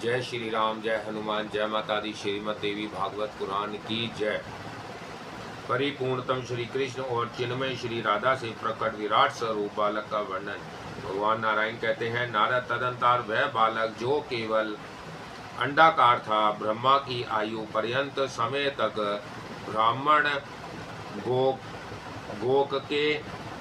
जय श्री राम, जय हनुमान, जय माता दी। श्रीमद देवी भागवत पुराण की जय। परिपूर्णतम श्री कृष्ण और चिन्मय श्री राधा से प्रकट विराट स्वरूप बालक का वर्णन। भगवान नारायण कहते हैं, नारद तदंतर वह बालक जो केवल अंडाकार था, ब्रह्मा की आयु पर्यंत समय तक ब्राह्मण गोक के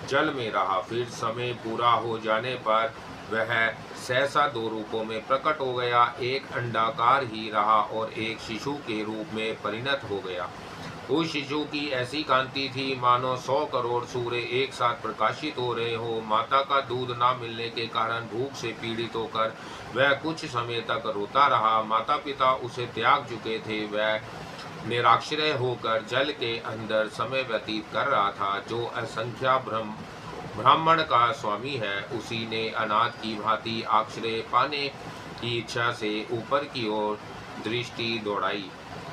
जल में रहा। फिर समय पूरा हो जाने पर वह सहसा दो रूपों में प्रकट हो गया। एक अंडाकार ही रहा और एक शिशु के रूप में परिणत हो गया। उस शिशु की ऐसी कांति थी मानो 100 करोड़ सूर्य एक साथ प्रकाशित हो रहे हो। माता का दूध न मिलने के कारण भूख से पीड़ित होकर वह कुछ समय तक रोता रहा। माता पिता उसे त्याग चुके थे। वह निराश्रय होकर जल के अंदर समय व्यतीत कर रहा था। जो असंख्या ब्राह्मण का स्वामी है, उसी ने अनाथ की भांति आश्रय पाने की इच्छा से ऊपर की ओर दृष्टि दौड़ाई।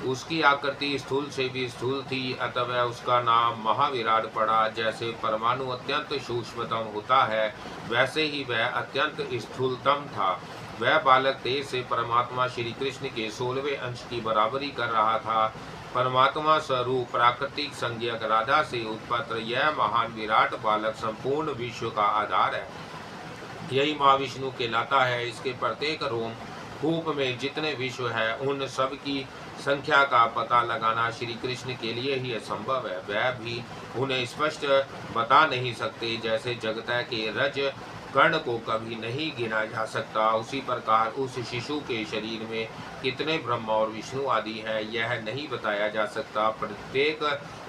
उसकी आकृति स्थूल से भी स्थूल थी, अतः उसका नाम महाविराट पड़ा। जैसे परमाणु अत्यंत सूक्ष्मतम होता है, वैसे ही वह अत्यंत स्थूलतम था। वह बालक तेज से परमात्मा श्री कृष्ण के 16वें अंश की बराबरी कर रहा था। परमात्मा स्वरूप प्राकृतिक संज्ञक राधा से उत्पन्न यह महान विराट बालक संपूर्ण विश्व का आधार है। यही माँ विष्णु कहलाता है। इसके प्रत्येक रोम कूप में जितने विश्व है, उन सब की संख्या का पता लगाना श्री कृष्ण के लिए ही असंभव है। वह भी उन्हें स्पष्ट बता नहीं सकते। जैसे जगत के रज कर्ण को कभी नहीं गिना जा सकता, उसी प्रकार उस शिशु के शरीर में कितने ब्रह्मा और विष्णु आदि हैं, यह नहीं बताया जा सकता। प्रत्येक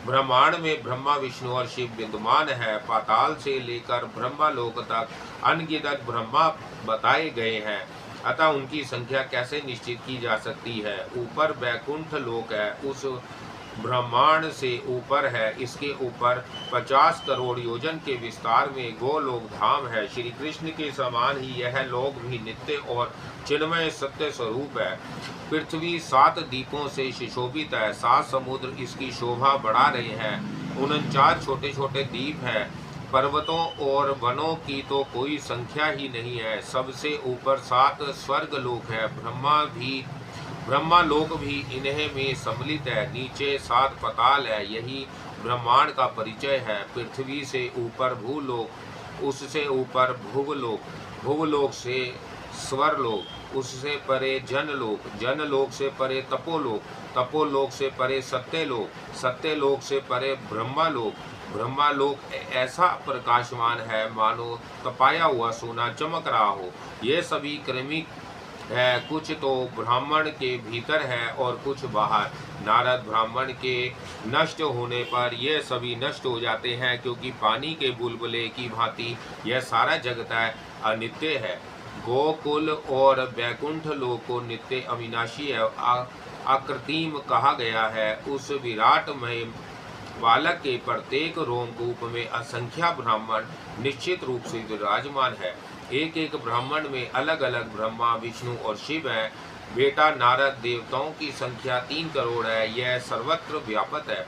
ब्रह्मांड में ब्रह्मा, विष्णु और शिव विद्यमान है। पाताल से लेकर ब्रह्मा लोक तक अनगिनत ब्रह्मा बताए गए हैं, अतः उनकी संख्या कैसे निश्चित की जा सकती है। ऊपर वैकुंठ लोक है, उस ब्रह्मांड से ऊपर है। इसके ऊपर 50 करोड़ योजन के विस्तार में गोलोक धाम है। श्री कृष्ण के समान ही यह लोक भी नित्य और चिन्मय सत्य स्वरूप है। पृथ्वी 7 दीपों से सुशोभित है। 7 समुद्र इसकी शोभा बढ़ा रहे हैं। 49 छोटे छोटे द्वीप हैं। पर्वतों और वनों की तो कोई संख्या ही नहीं है। सबसे ऊपर 7 स्वर्ग लोक है। ब्रह्मा लोक भी इन्हें में सम्मिलित है। नीचे 7 पताल है। यही ब्रह्मांड का परिचय है। पृथ्वी से ऊपर भूलोक, उससे ऊपर भुवलोक, भुवलोक से स्वरलोक, उससे परे जनलोक, जनलोक से परे तपोलोक, तपोलोक से परे सत्यलोक, सत्यलोक से परे ब्रह्मालोक। ब्रह्मालोक ऐसा प्रकाशमान है मानो तपाया हुआ सोना चमक रहा हो। ये सभी क्रमिक है, कुछ तो ब्राह्मण के भीतर है और कुछ बाहर। नारद ब्राह्मण के नष्ट होने पर ये सभी नष्ट हो जाते हैं, क्योंकि पानी के बुलबुले की भांति यह सारा जगत अनित्य है। गोकुल और वैकुंठ लोक को नित्य अविनाशी है, अकृत्रिम कहा गया है। उस विराटमय बालक के प्रत्येक रोमकूप में असंख्य ब्राह्मण निश्चित रूप से विराजमान है। एक एक ब्राह्मण में अलग अलग ब्रह्मा, विष्णु और शिव है। बेटा नारद, देवताओं की संख्या 3 करोड़ है। यह सर्वत्र व्यापक है।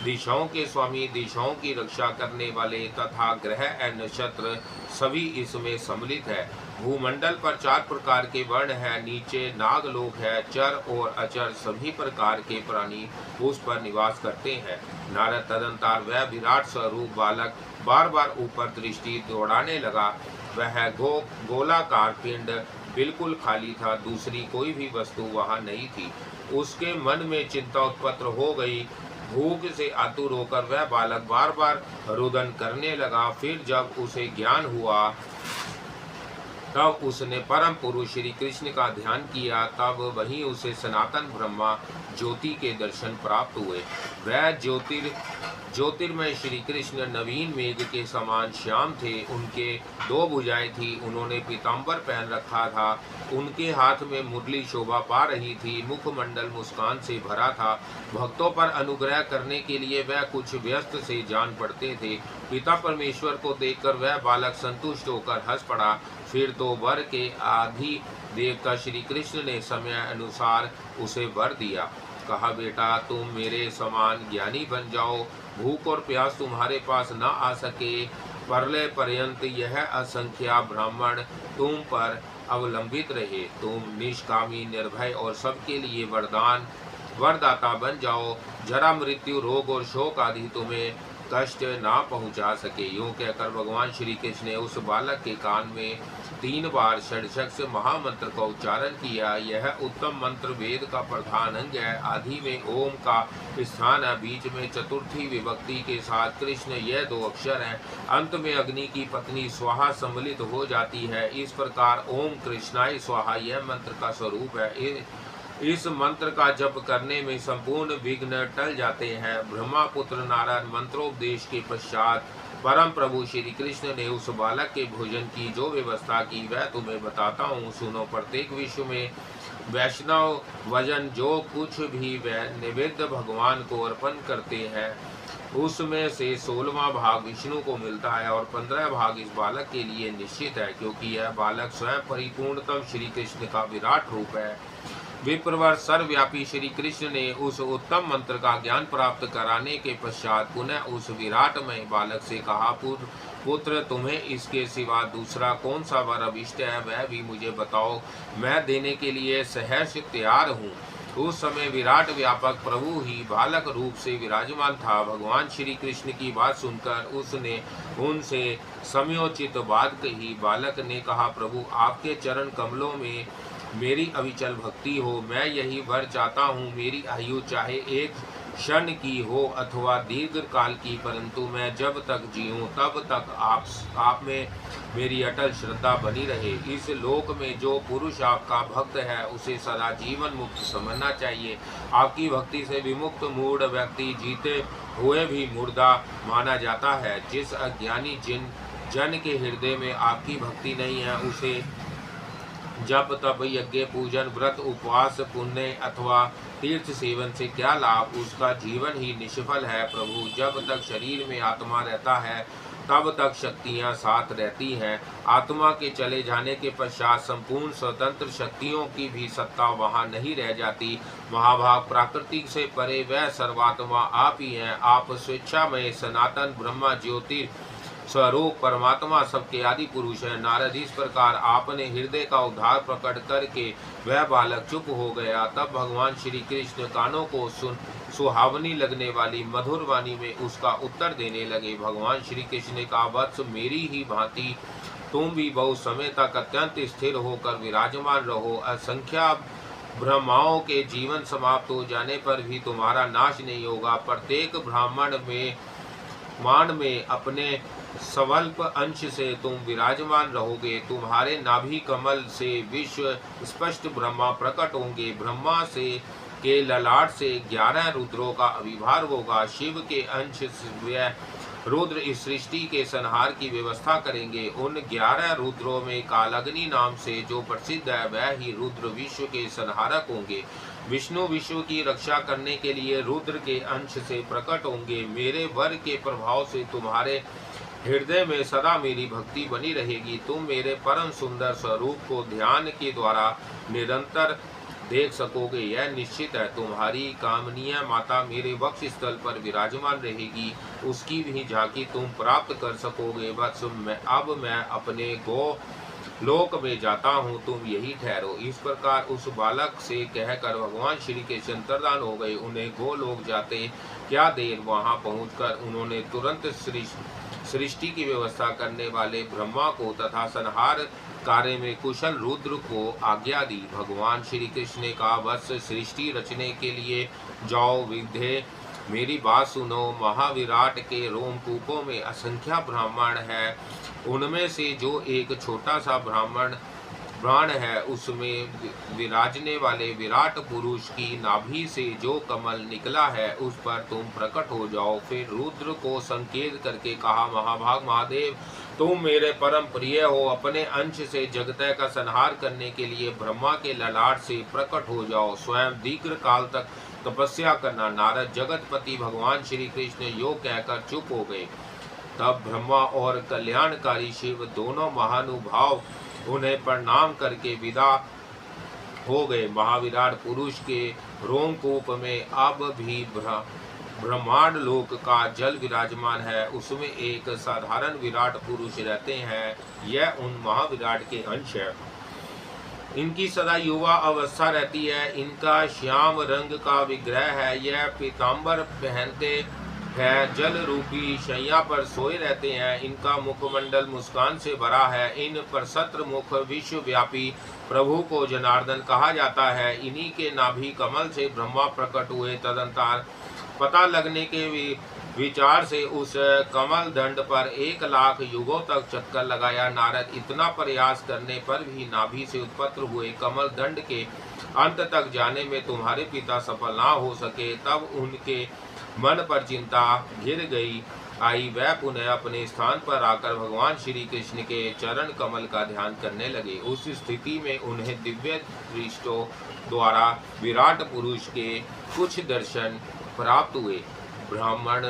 दिशाओं के स्वामी, दिशाओं की रक्षा करने वाले तथा ग्रह एवं नक्षत्र सभी इसमें सम्मिलित है। भूमंडल पर 4 प्रकार के वर्ण है। नीचे नागलोक है। चर और अचर सभी प्रकार के प्राणी उस पर निवास करते हैं। नारद तदंतर वह विराट स्वरूप बालक बार बार ऊपर दृष्टि दौड़ाने लगा। वह गोलाकार पिंड बिल्कुल खाली था। दूसरी कोई भी वस्तु वहां नहीं थी। उसके मन में चिंता उत्पन्न हो गई। भूख से आतुर होकर वह बालक बार बार रुदन करने लगा। फिर जब उसे ज्ञान हुआ, तब उसने परम पुरुष श्री कृष्ण का ध्यान किया। तब वहीं उसे सनातन ब्रह्मा ज्योति के दर्शन प्राप्त हुए। वह ज्योतिर्मय श्री कृष्ण नवीन मेघ के समान श्याम थे। उनके 2 भुजाएं थी। उन्होंने पीताम्बर पहन रखा था। उनके हाथ में मुरली शोभा पा रही थी। मुखमंडल मुस्कान से भरा था। भक्तों पर अनुग्रह करने के लिए वह कुछ व्यस्त से जान पड़ते थे। पिता परमेश्वर को देखकर वह बालक संतुष्ट होकर हंस पड़ा। फिर तो वर के आदि देवता श्री कृष्ण ने समय अनुसार उसे वर दिया। कहा, बेटा तुम मेरे समान ज्ञानी बन जाओ। भूख और प्यास तुम्हारे पास न आ सके। प्रलय पर्यंत यह असंख्या ब्राह्मण तुम पर अवलंबित रहे। तुम निष्कामी, निर्भय और सबके लिए वरदाता बन जाओ। जरा, मृत्यु, रोग और शोक आदि तुम्हें कष्ट ना पहुंचा सके। यूं कहकर भगवान श्री कृष्ण ने उस बालक के कान में 3 बार षड्षक्ष महामंत्र का उच्चारण किया। यह उत्तम मंत्र वेद का प्रधान अंग है। आदि में ओम का स्थान है, बीच में चतुर्थी विभक्ति के साथ कृष्ण, यह 2 अक्षर हैं, अंत में अग्नि की पत्नी स्वाहा सम्मिलित हो जाती है। इस प्रकार ओम कृष्णाय स्वाहा यह मंत्र का स्वरूप है। इस मंत्र का जप करने में संपूर्ण विघ्न टल जाते हैं। ब्रह्मा पुत्र नारायण मंत्रोपदेश के पश्चात परम प्रभु श्री कृष्ण ने उस बालक के भोजन की जो व्यवस्था की वह तुम्हें बताता हूँ, सुनो। प्रत्येक विश्व में वैष्णव वजन जो कुछ भी वह नैवेद्य भगवान को अर्पण करते हैं उसमें से 16वां भाग विष्णु को मिलता है और 15 भाग इस बालक के लिए निश्चित है, क्योंकि यह बालक स्वयं परिपूर्णतम श्री कृष्ण का विराट रूप है। विप्रवर सर्वव्यापी श्री कृष्ण ने उस उत्तम मंत्र का ज्ञान प्राप्त कराने के पश्चात पुनः उस विराटमय बालक से कहा, पुत्र, तुम्हें इसके सिवा दूसरा कौन सा वर अभिष्ट है वह भी मुझे बताओ, मैं देने के लिए सहर्ष तैयार हूँ। उस समय विराट व्यापक प्रभु ही बालक रूप से विराजमान था। भगवान श्री कृष्ण की बात सुनकर उसने उनसे समयोचित बात कही। बालक ने कहा, प्रभु, आपके चरण कमलों में मेरी अविचल भक्ति हो। मैं यही वर चाहता हूँ, मेरी आयु चाहे एक क्षण की हो अथवा दीर्घ काल की, परंतु मैं जब तक जीऊँ तब तक आप में मेरी अटल श्रद्धा बनी रहे। इस लोक में जो पुरुष आपका भक्त है उसे सदा जीवन मुक्त समझना चाहिए। आपकी भक्ति से विमुक्त मूढ़ व्यक्ति जीते हुए भी मुर्दा माना जाता है। जिस अज्ञानी जन के हृदय में आपकी भक्ति नहीं है उसे जप, तप, यज्ञ, पूजन, व्रत, उपवास, पुण्य अथवा तीर्थ सेवन से क्या लाभ, उसका जीवन ही निष्फल है। प्रभु, जब तक शरीर में आत्मा रहता है तब तक शक्तियां साथ रहती हैं। आत्मा के चले जाने के पश्चात संपूर्ण स्वतंत्र शक्तियों की भी सत्ता वहां नहीं रह जाती। महाभाग, प्राकृतिक से परे वह सर्वात्मा आप ही हैं। आप स्वेच्छामय सनातन ब्रह्मा ज्योति स्वरूप परमात्मा सबके आदि पुरुष है। नारद, इस प्रकार आपने हृदय का उद्धार प्रकट करके वह बालक चुप हो गया। तब भगवान श्री कृष्ण कानों को सुहावनी लगने वाली मधुर वाणी में उसका उत्तर देने लगे। भगवान श्री कृष्ण ने कहा, वत्स, मेरी ही भांति तुम भी बहुत समय तक अत्यंत स्थिर होकर विराजमान रहो। असंख्या ब्रह्माओं के जीवन समाप्त हो जाने पर भी तुम्हारा नाश नहीं होगा। प्रत्येक ब्राह्मण में अपने स्वल्प अंश से तुम विराजमान रहोगे। तुम्हारे नाभि कमल से विश्व स्पष्ट ब्रह्मा प्रकट होंगे। ब्रह्मा से के ललाट से 11 रुद्रों का अविर्भाव होगा। शिव के अंश से रुद्र इस सृष्टि के संहार की व्यवस्था करेंगे। उन 11 रुद्रों में कालाग्नि नाम से जो प्रसिद्ध है वह ही रुद्र विश्व के संहारक होंगे। विष्णु विश्व की रक्षा करने के लिए रुद्र के अंश से प्रकट होंगे। मेरे वर के प्रभाव से तुम्हारे हृदय में सदा मेरी भक्ति बनी रहेगी। तुम मेरे परम सुंदर स्वरूप को ध्यान के द्वारा निरंतर देख सकोगे, यह निश्चित है। तुम्हारी कामनीय माता मेरे वक्ष स्थल पर विराजमान रहेगी, उसकी भी झांकी तुम प्राप्त कर सकोगे। बस मैं अपने गो लोक में जाता हूँ, तुम यही ठहरो। इस प्रकार उस बालक से कहकर भगवान श्री कृष्ण अंतर्धान हो गए। उन्हें गोलोक जाते क्या देर, वहां पहुंचकर उन्होंने तुरंत सृष्टि की व्यवस्था करने वाले ब्रह्मा को तथा संहार कार्य में कुशल रुद्र को आज्ञा दी। भगवान श्री कृष्ण ने कहा, बस सृष्टि रचने के लिए जाओ। विद्ये, मेरी बात सुनो। महाविराट के रोमकूपों में असंख्य ब्राह्मण है। उनमें से जो एक छोटा सा प्राण है उसमें विराजने वाले विराट पुरुष की नाभि से जो कमल निकला है उस पर तुम प्रकट हो जाओ। फिर रुद्र को संकेत करके कहा, महाभाग महादेव, तुम मेरे परम प्रिय हो। अपने अंश से जगत का संहार करने के लिए ब्रह्मा के ललाट से प्रकट हो जाओ। स्वयं दीर्घ काल तक तपस्या करना। नारद, जगतपति भगवान श्री कृष्ण यो कहकर चुप हो गए। तब ब्रह्मा और कल्याणकारी शिव दोनों महानुभाव उन्हें प्रणाम करके विदा हो गए। महाविराट पुरुष के रोमकूप में अब भी ब्रह्मांड लोक का जल विराजमान है। उसमें एक साधारण विराट पुरुष रहते हैं। यह उन महाविराट के अंश है। इनकी सदा युवा अवस्था रहती है। इनका श्याम रंग का विग्रह है। यह पीताम्बर पहनते हैं, जल रूपी शैया पर सोए रहते हैं। इनका मुखमंडल मुस्कान से भरा है। इन प्रसत्र मुख विश्वव्यापी प्रभु को जनार्दन कहा जाता है। इन्हीं के नाभि कमल से ब्रह्मा प्रकट हुए। तदंतर पता लगने के विचार से उस कमल दंड पर 1,00,000 युगों तक चक्कर लगाया। नारद इतना प्रयास करने पर भी नाभि से उत्पन्न हुए कमल दंड के अंत तक जाने में तुम्हारे पिता सफल ना हो सके। तब उनके मन पर चिंता घिर गई आई। वह पुनः अपने स्थान पर आकर भगवान श्री कृष्ण के चरण कमल का ध्यान करने लगे। उस स्थिति में उन्हें दिव्य दृष्टों द्वारा विराट पुरुष के कुछ दर्शन प्राप्त हुए। ब्राह्मण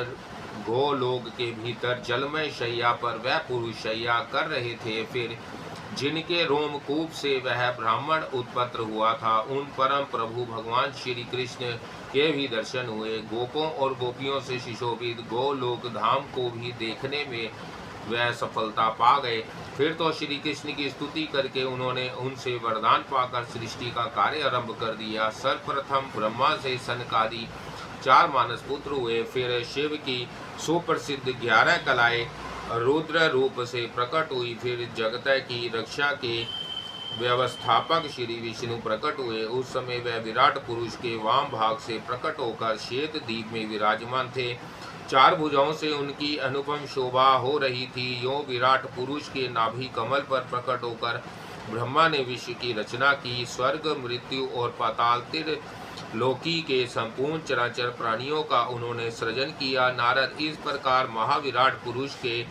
गोलोक के भीतर जलमय शैया पर वह पुरुष शैया कर रहे थे। फिर जिनके रोमकूप से वह ब्राह्मण उत्पन्न हुआ था, उन परम प्रभु भगवान श्री कृष्ण के भी दर्शन हुए। गोपों और गोपियों से सुशोभित गोलोक धाम को भी देखने में वह सफलता पा गए। फिर तो श्री कृष्ण की स्तुति करके उन्होंने उनसे वरदान पाकर सृष्टि का कार्य आरंभ कर दिया। सर्वप्रथम ब्रह्मा से सनकादि 4 मानस पुत्र हुए। फिर शिव की सुप्रसिद्ध 11 कलाएं रुद्र रूप से प्रकट हुई। फिर जगत की रक्षा के व्यवस्थापक श्री विष्णु प्रकट हुए। उस समय वह विराट पुरुष के वाम भाग से प्रकट होकर श्वेत दीप में विराजमान थे। 4 भुजाओं से उनकी अनुपम शोभा हो रही थी। यो विराट पुरुष के नाभि कमल पर प्रकट होकर ब्रह्मा ने विश्व की रचना की। स्वर्ग, मृत्यु और पाताल लोकी के संपूर्ण चराचर प्राणियों का उन्होंने सृजन किया। नारद इस प्रकार महाविराट पुरुष के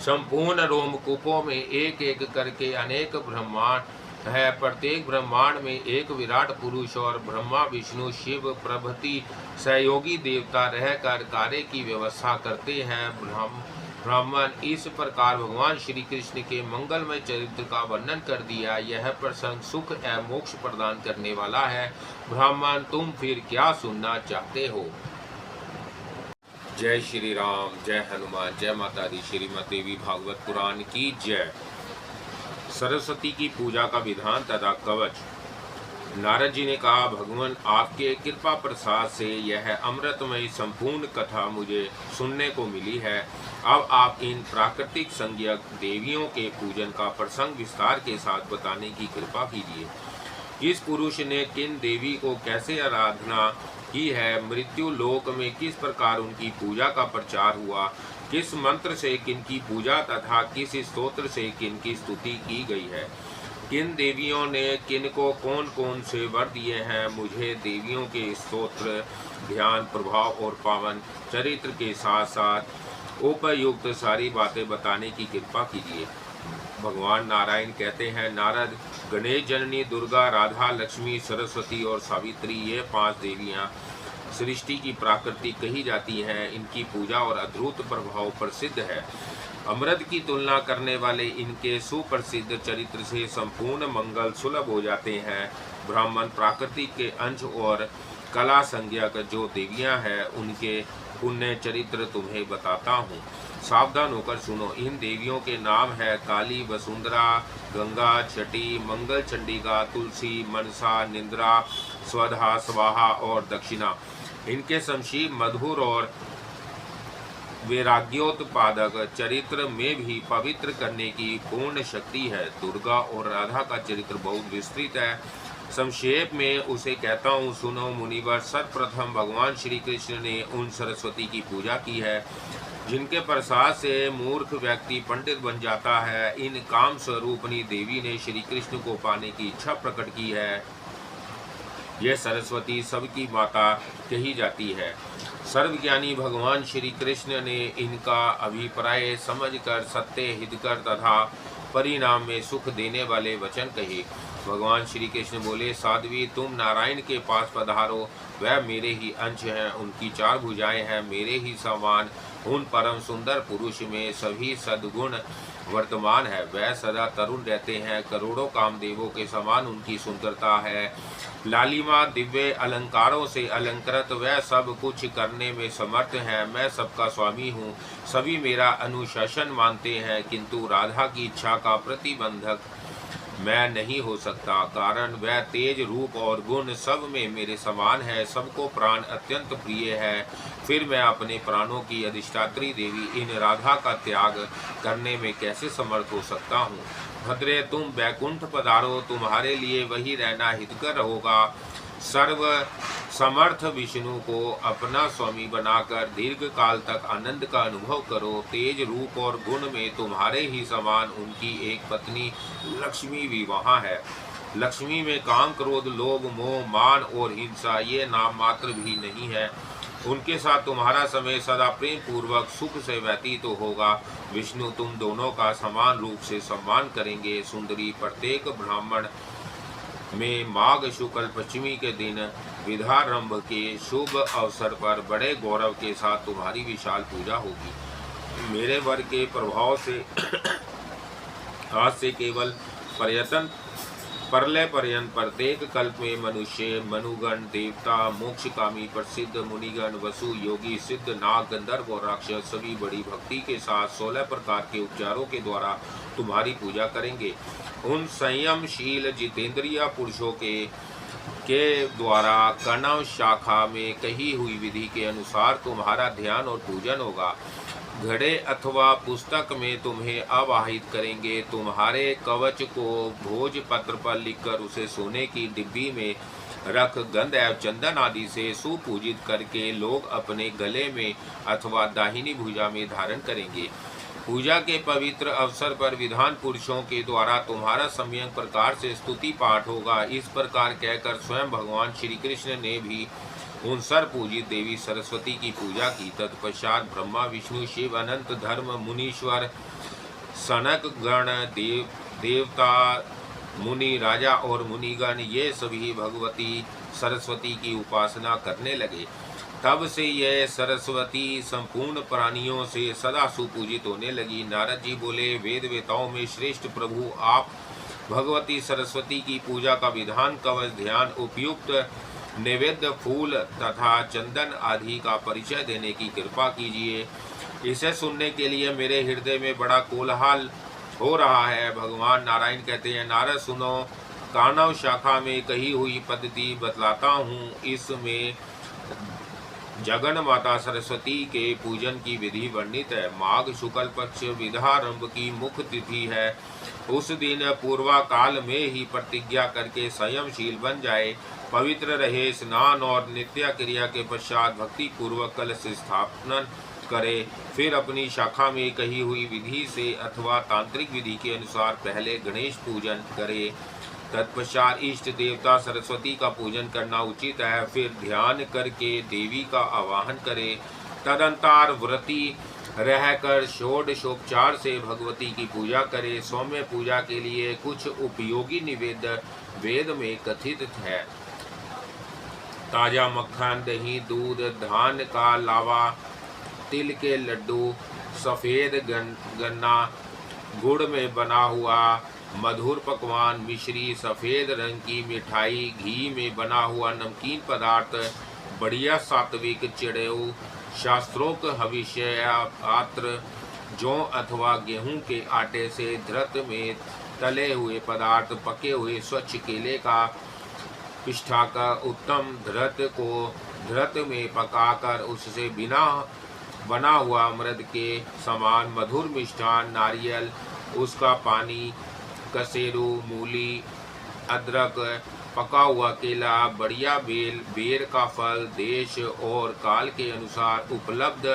संपूर्ण रोमकूपों में एक एक करके अनेक ब्रह्मांड है। प्रत्येक ब्रह्मांड में एक विराट पुरुष और ब्रह्मा, विष्णु, शिव प्रभृति सहयोगी देवता रहकर कार्य की व्यवस्था करते हैं। ब्राह्मण इस प्रकार भगवान श्री कृष्ण के मंगलमय चरित्र का वर्णन कर दिया। यह प्रसंग सुख एवं मोक्ष प्रदान करने वाला है। ब्राह्मण, तुम फिर क्या सुनना चाहते हो? जय श्री राम, जय हनुमान, जय माता दी। श्रीमद् देवी भागवत पुराण की जय। सरस्वती की पूजा का विधान तथा कवच। नारद जी ने कहा, भगवान आपके कृपा प्रसाद से यह अमृतमय संपूर्ण कथा मुझे सुनने को मिली है। अब आप इन प्राकृतिक संज्ञक देवियों के पूजन का प्रसंग विस्तार के साथ बताने की कृपा कीजिए। इस पुरुष ने किन देवी को कैसे आराधना की है, मृत्यु लोक में किस प्रकार उनकी पूजा का प्रचार हुआ, किस मंत्र से किन की पूजा तथा किस स्तोत्र से किन की स्तुति की गई है, किन देवियों ने किन को कौन कौन से वर दिए हैं। मुझे देवियों के स्तोत्र, ध्यान, प्रभाव और पावन चरित्र के साथ साथ उपयुक्त सारी बातें बताने की कृपा कीजिए। भगवान नारायण कहते हैं, नारद, गणेश जननी, दुर्गा, राधा, लक्ष्मी, सरस्वती और सावित्री, ये 5 देवियां सृष्टि की प्राकृतिक कही जाती हैं। इनकी पूजा और अद्भुत प्रभाव प्रसिद्ध है। अमृत की तुलना करने वाले इनके सुप्रसिद्ध चरित्र से संपूर्ण मंगल सुलभ हो जाते हैं। ब्राह्मण प्राकृतिक के अंश और कला संज्ञक जो देवियां हैं, उनके पुण्य चरित्र तुम्हें बताता हूँ। सावधान होकर सुनो। इन देवियों के नाम है काली, वसुंधरा, गंगा, छठी, मंगल चंडिका, तुलसी, मनसा, निंद्रा, स्वधा, स्वाहा और दक्षिणा। इनके संक्षिप्त, मधुर और वैराग्योत्पादक चरित्र में भी पवित्र करने की पूर्ण शक्ति है। दुर्गा और राधा का चरित्र बहुत विस्तृत है। संक्षेप में उसे कहता हूँ, सुनो मुनिवर। सर्वप्रथम भगवान श्री कृष्ण ने उन सरस्वती की पूजा की है जिनके प्रसाद से मूर्ख व्यक्ति पंडित बन जाता है। इन काम स्वरूपनी देवी ने श्री कृष्ण को पाने की इच्छा प्रकट की है। यह सरस्वती सबकी माता कही जाती है। सर्वज्ञानी भगवान श्री कृष्ण ने इनका अभिप्राय समझकर सत्य, हितकर तथा परिणाम में सुख देने वाले वचन कहे। भगवान श्री कृष्ण बोले, साध्वी, तुम नारायण के पास पधारो। वह मेरे ही अंश हैं। उनकी 4 भुजाएं हैं। मेरे ही समान उन परम सुंदर पुरुष में सभी सद्गुण वर्तमान है। वह सदा तरुण रहते हैं। करोड़ों कामदेवों के समान उनकी सुंदरता है। लालिमा दिव्य अलंकारों से अलंकृत वह सब कुछ करने में समर्थ है। मैं सबका स्वामी हूँ। सभी मेरा अनुशासन मानते हैं, किंतु राधा की इच्छा का प्रतिबंधक मैं नहीं हो सकता, कारण वह तेज रूप और गुण सब में मेरे समान है, सबको प्राण अत्यंत प्रिय है। फिर मैं अपने प्राणों की अधिष्ठात्री देवी इन राधा का त्याग करने में कैसे समर्थ हो सकता हूँ। भद्रे, तुम बैकुंठ पधारो, तुम्हारे लिए वही रहना हितकर होगा। सर्व समर्थ विष्णु को अपना स्वामी बनाकर दीर्घ काल तक आनंद का अनुभव करो। तेज रूप और गुण में तुम्हारे ही समान उनकी एक पत्नी लक्ष्मी भी वहाँ है। लक्ष्मी में काम, क्रोध, लोभ, मोह, मान और हिंसा ये नाम मात्र भी नहीं है। उनके साथ तुम्हारा समय सदा प्रेम पूर्वक सुख से व्यतीत होगा। विष्णु तुम दोनों का समान रूप से सम्मान करेंगे। सुंदरी, प्रत्येक ब्राह्मण में माघ शुक्ल पश्चिमी के दिन विधारंभ के शुभ अवसर पर बड़े गौरव के साथ तुम्हारी विशाल पूजा होगी। मेरे वर के प्रभाव से आज से केवल प्रलय पर्यंत प्रत्येक कल्प में मनुष्य, मनुगण, देवता, मोक्षकामी, प्रसिद्ध मुनिगण, वसु, योगी, सिद्ध, नाग, गंधर्व और राक्षस सभी बड़ी भक्ति के साथ 16 प्रकार के उपचारों के द्वारा तुम्हारी पूजा करेंगे। उन संयमशील जितेंद्रिय पुरुषों के द्वारा कणव शाखा में कही हुई विधि के अनुसार तुम्हारा ध्यान और पूजन होगा। घड़े अथवा पुस्तक में तुम्हें आवाहित करेंगे। तुम्हारे कवच को भोजपत्र पर लिखकर उसे सोने की डिब्बी में रख गंध एवं चंदन आदि से सुपूजित करके लोग अपने गले में अथवा दाहिनी भुजा में धारण करेंगे। पूजा के पवित्र अवसर पर विधान पुरुषों के द्वारा तुम्हारा सम्यक प्रकार से स्तुति पाठ होगा। इस प्रकार कहकर स्वयं भगवान श्री कृष्ण ने भी उन सर पूजित देवी सरस्वती की पूजा की। तत्पश्चात ब्रह्मा, विष्णु, शिव, अनंत धर्म मुनीश्वर, सनक गण, देवता, मुनि, राजा और मुनिगण ये सभी भगवती सरस्वती की उपासना करने लगे। तब से यह सरस्वती संपूर्ण प्राणियों से सदा सुपूजित होने लगी। नारद जी बोले, वेद वेताओं में श्रेष्ठ प्रभु आप भगवती सरस्वती की पूजा का विधान, कवच, ध्यान, उपयुक्त नैवेद्य, फूल तथा चंदन आदि का परिचय देने की कृपा कीजिए। इसे सुनने के लिए मेरे हृदय में बड़ा कोलाहल हो रहा है। भगवान नारायण कहते हैं, नारद सुनो, कानव शाखा में कही हुई पद्धति बतलाता हूँ। इसमें जगन माता सरस्वती के पूजन की विधि वर्णित है। माघ शुक्ल पक्ष विधारंभ की मुख्य तिथि है। उस दिन पूर्वा काल में ही प्रतिज्ञा करके संयमशील बन जाए, पवित्र रहे, स्नान और नित्य क्रिया के पश्चात भक्ति पूर्वक कलश स्थापन करे। फिर अपनी शाखा में कही हुई विधि से अथवा तांत्रिक विधि के अनुसार पहले गणेश पूजन करे। तत्पश्चात इष्ट देवता सरस्वती का पूजन करना उचित है। फिर ध्यान करके देवी का आवाहन करे। तदंतर व्रती रहकर षोडशोपचार से भगवती की पूजा करे। सौम्य पूजा के लिए कुछ उपयोगी निवेद्य वेद में कथित है। ताजा मक्खन, दही, दूध, धान का लावा, तिल के लड्डू, सफ़ेद गन्ना, गुड़ में बना हुआ मधुर पकवान, मिश्री, सफ़ेद रंग की मिठाई, घी में बना हुआ नमकीन पदार्थ, बढ़िया सात्विक चिड़ेऊ, शास्त्रोक्त हविष्य पात्र, जौ अथवा गेहूं के आटे से धृत में तले हुए पदार्थ, पके हुए स्वच्छ केले का पिष्ठा का उत्तम धृत को धृत में पकाकर उससे बिना बना हुआ अमृत के समान मधुर मिष्ठान, नारियल, उसका पानी, कसेरू, मूली, अदरक, पका हुआ केला, बढ़िया बेल, बेर का फल, देश और काल के अनुसार उपलब्ध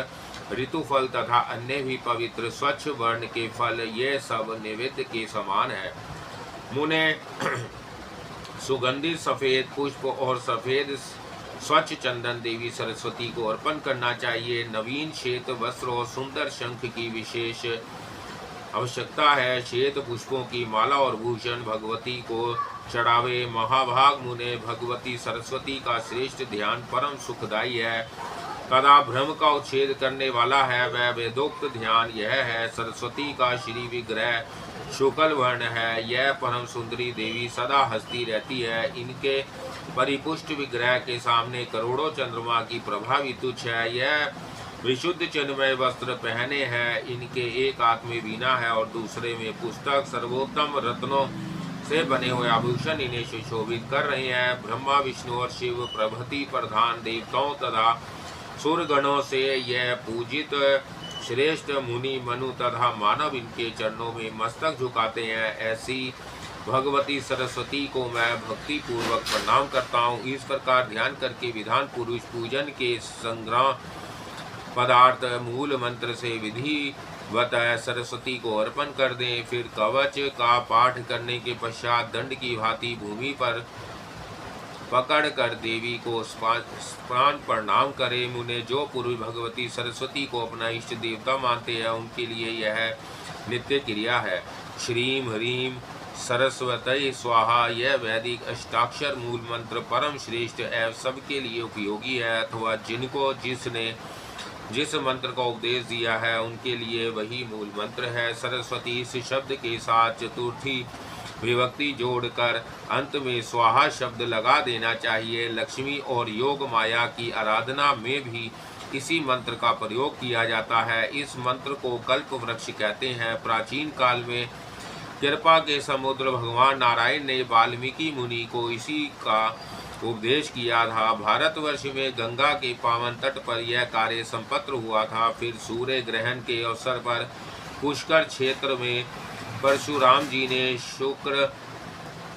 ऋतुफल तथा अन्य भी पवित्र स्वच्छ वर्ण के फल, ये सब नैवेद्य के समान है। मुने सुगंधित सफ़ेद पुष्प और सफ़ेद स्वच्छ चंदन देवी सरस्वती को अर्पण करना चाहिए। नवीन श्वेत वस्त्र और सुंदर शंख की विशेष आवश्यकता है। श्वेत पुष्पों की माला और भूषण भगवती को चढ़ावे। महाभाग मुने, भगवती सरस्वती का श्रेष्ठ ध्यान परम सुखदायी है तथा भ्रम का उच्छेद करने वाला है। वह वेदोक्त ध्यान यह है, सरस्वती का श्री विग्रह शुक्ल वर्ण है। यह परम सुंदरी देवी सदा हंसती रहती है। इनके परिपुष्ट विग्रह के सामने करोड़ों चंद्रमा की प्रभा भी तुच्छ है। यह विशुद्ध चिन्मय वस्त्र पहने हैं। इनके एक हाथ में वीणा है और दूसरे में पुस्तक, सर्वोत्तम रत्नों से बने हुए आभूषण इन्हें सुशोभित कर रहे हैं। ब्रह्मा, विष्णु और शिव प्रभृति प्रधान देवताओं तथा सूर्यगणों से यह पूजित श्रेष्ठ मुनि, मनु तथा मानव इनके चरणों में मस्तक झुकाते हैं। ऐसी भगवती सरस्वती को मैं भक्ति पूर्वक प्रणाम करता हूँ। इस प्रकार ध्यान करके विधान पुरुष पूजन के संग्रह पदार्थ मूल मंत्र से विधिवत सरस्वती को अर्पण कर दें। फिर कवच का पाठ करने के पश्चात दंड की भांति भूमि पर पकड़ कर देवी को स्नान प्रणाम करें। मुने जो पुरुष भगवती सरस्वती को अपना इष्ट देवता मानते हैं उनके लिए यह नित्य क्रिया है। श्रीम ह्रीम सरस्वती स्वाहा यह वैदिक अष्टाक्षर मूल मंत्र परम श्रेष्ठ एवं सबके लिए उपयोगी है, अथवा जिनको जिसने जिस मंत्र का उपदेश दिया है उनके लिए वही मूल मंत्र है। सरस्वती इस शब्द के साथ चतुर्थी विभक्ति जोड़कर अंत में स्वाहा शब्द लगा देना चाहिए। लक्ष्मी और योग माया की आराधना में भी इसी मंत्र का प्रयोग किया जाता है। इस मंत्र को कल्प वृक्ष कहते हैं। प्राचीन काल में कृपा के समुद्र भगवान नारायण ने वाल्मीकि मुनि को इसी का उपदेश किया था। भारतवर्ष में गंगा के पावन तट पर यह कार्य संपन्न हुआ था। फिर सूर्य ग्रहण के अवसर पर पुष्कर क्षेत्र में परशुराम जी ने शुक्र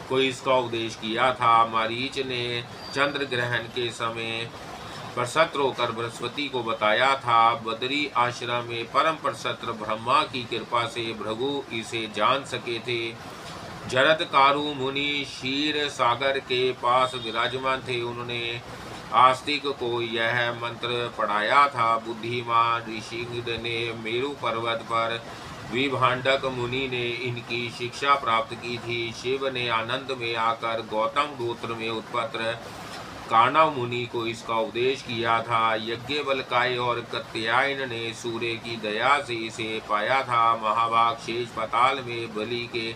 को इसका उपदेश किया था। मारीच ने चंद्र ग्रहण के समय प्रसन्न होकर बृहस्पति को बताया था। बदरी आश्रम में परम प्रसन्न ब्रह्मा की कृपा से भृगु इसे जान सके थे। जरदकारु मुनि क्षीर सागर के पास विराजमान थे। उन्होंने आस्तिक को यह मंत्र पढ़ाया था। बुद्धिमान ऋषि ने मेरु पर्वत पर विभांडक मुनि ने इनकी शिक्षा प्राप्त की थी। शिव ने आनंद में आकर गौतम गोत्र में उत्पन्न काणव मुनि को इसका उपदेश किया था। यज्ञवल्क्य और कात्यायन ने सूर्य की दया से इसे पाया था। महाभाग शेष पाताल में बलि के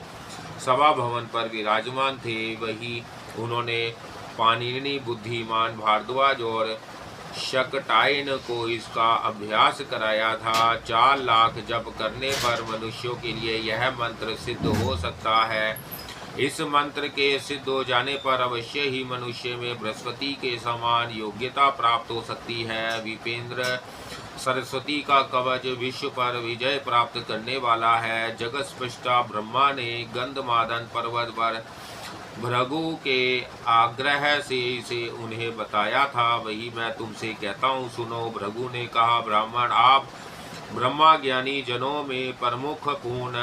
सभा भवन पर विराजमान थे। वही उन्होंने पाणिनि, बुद्धिमान, भारद्वाज और शकटायन को इसका अभ्यास कराया था। 4 लाख जप करने पर मनुष्यों के लिए यह मंत्र सिद्ध हो सकता है। इस मंत्र के सिद्ध हो जाने पर अवश्य ही मनुष्य में बृहस्पति के समान योग्यता प्राप्त हो सकती है। विपेंद्र सरस्वती का कवच विश्व पर विजय प्राप्त करने वाला है। जगत स्पष्टा ब्रह्मा ने गंधमादन पर्वत पर भृगु के आग्रह से इसे उन्हें बताया था। वही मैं तुमसे कहता हूँ, सुनो। भृगु ने कहा, ब्राह्मण आप ब्रह्मा ज्ञानी जनों में प्रमुख पूर्ण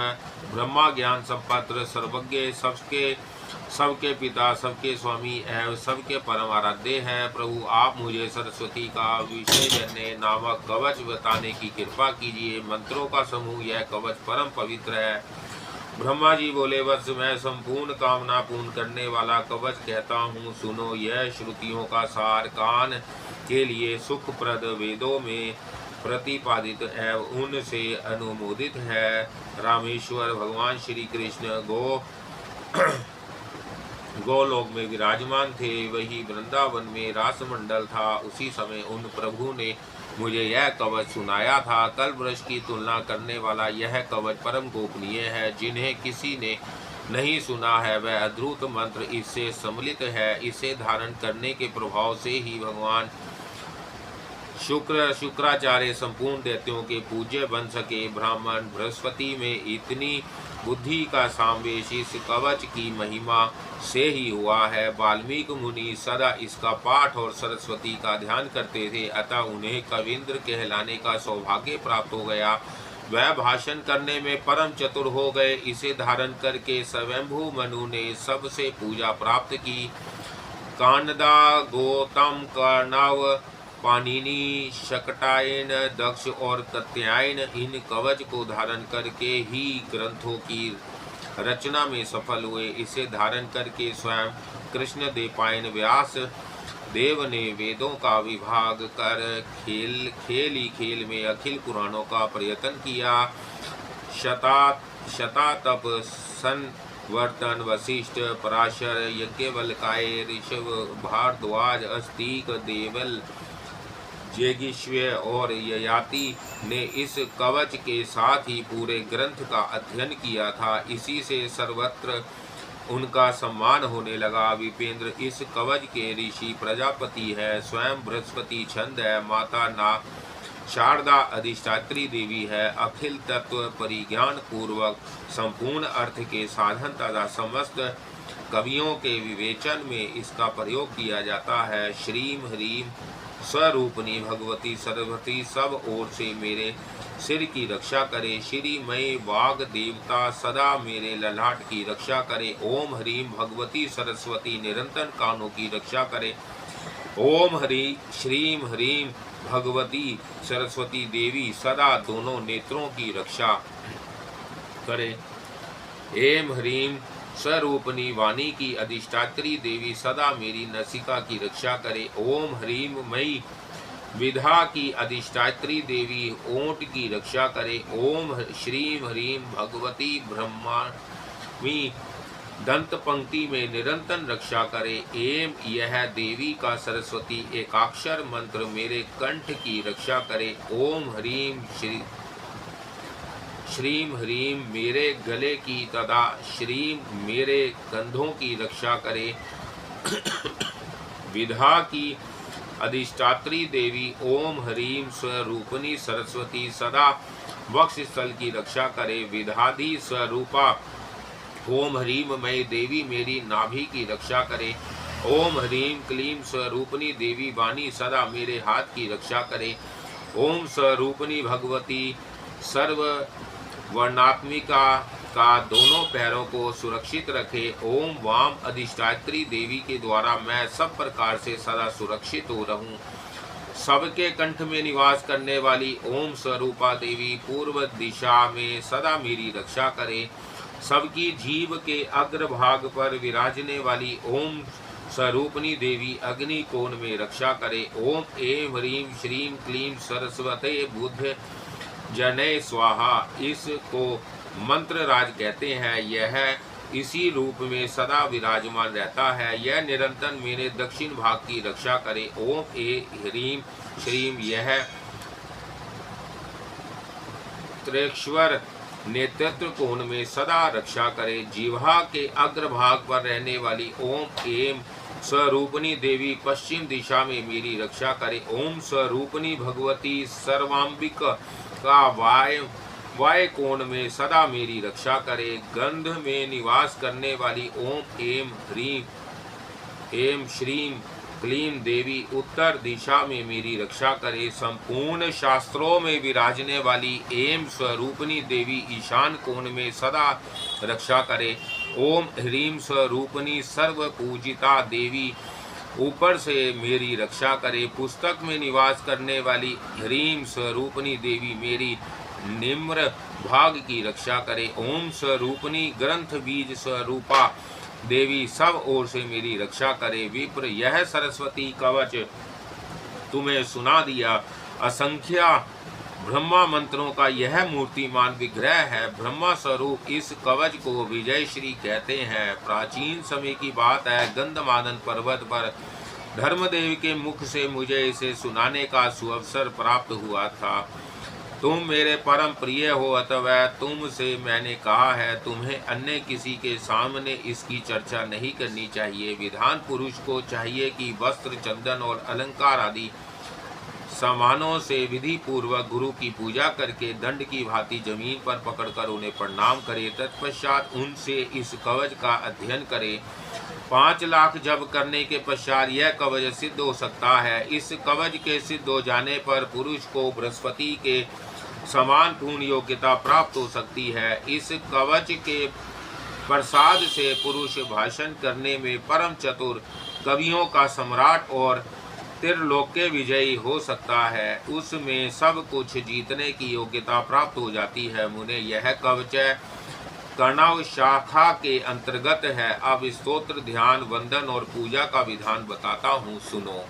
ब्रह्मा ज्ञान संपन्न सर्वज्ञ सबके पिता सबके स्वामी एवं सबके परम आराध्य हैं। प्रभु आप मुझे सरस्वती का विषय जन्य नामक कवच बताने की कृपा कीजिए। मंत्रों का समूह यह कवच परम पवित्र है। ब्रह्मा जी बोले, वत्स मैं संपूर्ण कामना पूर्ण करने वाला कवच कहता हूँ, सुनो। यह श्रुतियों का सार कान के लिए सुखप्रद वेदों में प्रतिपादित एवं उनसे अनुमोदित है। रामेश्वर भगवान श्री कृष्ण गोलोक में विराजमान थे। वही वृंदावन में रासमंडल था। उसी समय उन प्रभु ने मुझे यह कवच सुनाया था। कल वृक्ष की तुलना करने वाला यह कवच परम गोपनीय है। जिन्हें किसी ने नहीं सुना है वह अद्भुत मंत्र इससे सम्मिलित है। इसे धारण करने के प्रभाव से ही भगवान शुक्राचार्य संपूर्ण दैत्यों के पूज्य बन सके। ब्राह्मण बृहस्पति में इतनी बुद्धि का समावेश इस कवच की महिमा से ही हुआ है। वाल्मीकि मुनि सदा इसका पाठ और सरस्वती का ध्यान करते थे, अतः उन्हें कविंद्र कहलाने का सौभाग्य प्राप्त हो गया। वह भाषण करने में परम चतुर हो गए। इसे धारण करके स्वयंभू मनु ने सबसे पूजा प्राप्त की। कानदा, गौतम, कर्णव, पाणिनि, शकटायन, दक्ष और कात्यायन इन कवच को धारण करके ही ग्रंथों की रचना में सफल हुए। इसे धारण करके स्वयं कृष्ण देवपायन व्यास देव ने वेदों का विभाग कर खेल ही खेल में अखिल पुराणों का प्रयत्न किया। शतातप संवर्तन वशिष्ठ, पराशर, यज्ञवल्क्य, ऋषभ, भारद्वाज, अस्तिक, देवल, जेगिश्व्य और ययाति ने इस कवच के साथ ही पूरे ग्रंथ का अध्ययन किया था। इसी से सर्वत्र उनका सम्मान होने लगा। विपेंद्र, इस कवच के ऋषि प्रजापति है, स्वयं बृहस्पति छंद है, माता नाग शारदा अधिष्ठात्री देवी है। अखिल तत्व परिज्ञान पूर्वक संपूर्ण अर्थ के साधन तथा समस्त कवियों के विवेचन में इसका प्रयोग किया जाता है। श्रीम ह्रीम स्वरूपनी भगवती सरस्वती सब ओर से मेरे सिर की रक्षा करे। श्रीमय वाग देवता सदा मेरे ललाट की रक्षा करे। ओम ह्रीम भगवती सरस्वती निरंतर कानों की रक्षा करे। ओम हरि श्रीम ह्रीम भगवती सरस्वती देवी सदा दोनों नेत्रों की रक्षा करे। एम ह्रीम स्वरूपनी वाणी की अधिष्ठात्री देवी सदा मेरी नसिका की रक्षा करे। ओम ह्रीम मई विधा की अधिष्ठात्री देवी ओंठ की रक्षा करे। ओम श्रीम ह्रीम भगवती ब्रह्माणी दंत पंक्ति में निरंतर रक्षा करे। एम यह देवी का सरस्वती एकाक्षर मंत्र मेरे कंठ की रक्षा करे। ओम ह्रीम श्रीम ह्रीम मेरे गले की तथा श्रीम मेरे कंधों की रक्षा करे। विधा की अधिष्ठात्री देवी ओम ह्रीम स्वरूपनी सरस्वती सदा वक्षस्थल की रक्षा करे। विधाधि स्वरूपा ओम ह्रीम मय देवी मेरी नाभि की रक्षा करे। ओम ह्रीम क्लीम स्वरूपनी देवी वाणी सदा मेरे हाथ की रक्षा करे। ओम स्वरूपनी भगवती सर्व वर्णात्मिका का दोनों पैरों को सुरक्षित रखे। ओम वाम अधिष्ठात्री देवी के द्वारा मैं सब प्रकार से सदा सुरक्षित हो रहूं। सबके कंठ में निवास करने वाली ओम स्वरूपा देवी पूर्व दिशा में सदा मेरी रक्षा करे। सबकी जीव के अग्रभाग पर विराजने वाली ओम स्वरूपनी देवी अग्नि कोण में रक्षा करे। ओम एम ह्रीम श्रीम क्लीम सरस्वते बुद्ध जने स्वाहा। इसको मंत्र राज कहते हैं। यह इसी रूप में सदा विराजमान रहता है। यह निरंतर मेरे दक्षिण भाग की रक्षा करे। ओम ए ह्रीम श्रीम यह त्रेश्वर नेतृत्व कोण में सदा रक्षा करे। जिह्वा के अग्रभाग पर रहने वाली ओम एम स्वरूपनी देवी पश्चिम दिशा में मेरी रक्षा करे। ओम स्वरूपनी भगवती सर्वांबिक का वाय कोण में सदा मेरी रक्षा करे। गंध में निवास करने वाली ओम एम ह्रीम एम श्रीम क्लीम देवी उत्तर दिशा में मेरी रक्षा करे। संपूर्ण शास्त्रों में विराजने वाली एम स्वरूपनी देवी ईशान कोण में सदा रक्षा करे। ओम ह्रीम स्वरूपनी सर्व पूजिता देवी ऊपर से मेरी रक्षा करे। पुस्तक में निवास करने वाली ह्रीम स्वरूपनी देवी मेरी निम्र भाग की रक्षा करे। ओम स्वरूपनी ग्रंथ बीज स्वरूपा देवी सब ओर से मेरी रक्षा करे। विप्र, यह सरस्वती कवच तुम्हें सुना दिया। असंख्या ब्रह्मा मंत्रों का यह मूर्तिमान विग्रह है। ब्रह्मा स्वरूप इस कवच को विजयश्री कहते हैं। प्राचीन समय की बात है, गंधमादन पर्वत पर धर्मदेव के मुख से मुझे इसे सुनाने का सुअवसर प्राप्त हुआ था। तुम मेरे परम प्रिय हो, अतः तुमसे मैंने कहा है तुम्हें अन्य किसी के सामने इसकी चर्चा नहीं करनी चाहिए। विधान पुरुष को चाहिए कि वस्त्र, चंदन और अलंकार आदि सामानों से विधि पूर्वक गुरु की पूजा करके दंड की भांति जमीन पर पकड़कर उन्हें प्रणाम करे। तत्पश्चात उनसे इस कवच का अध्ययन करे। 5 लाख जप करने के पश्चात यह कवच सिद्ध हो सकता है। इस कवच के सिद्ध हो जाने पर पुरुष को बृहस्पति के समान पूर्ण योग्यता प्राप्त हो सकती है। इस कवच के प्रसाद से पुरुष भाषण करने में परम चतुर, कवियों का सम्राट और त्रिलोक्य विजयी हो सकता है। उसमें सब कुछ जीतने की योग्यता प्राप्त हो जाती है। मुने, यह कवच कर्णव शाखा के अंतर्गत है। अब स्तोत्र, ध्यान, वंदन और पूजा का विधान बताता हूँ, सुनो।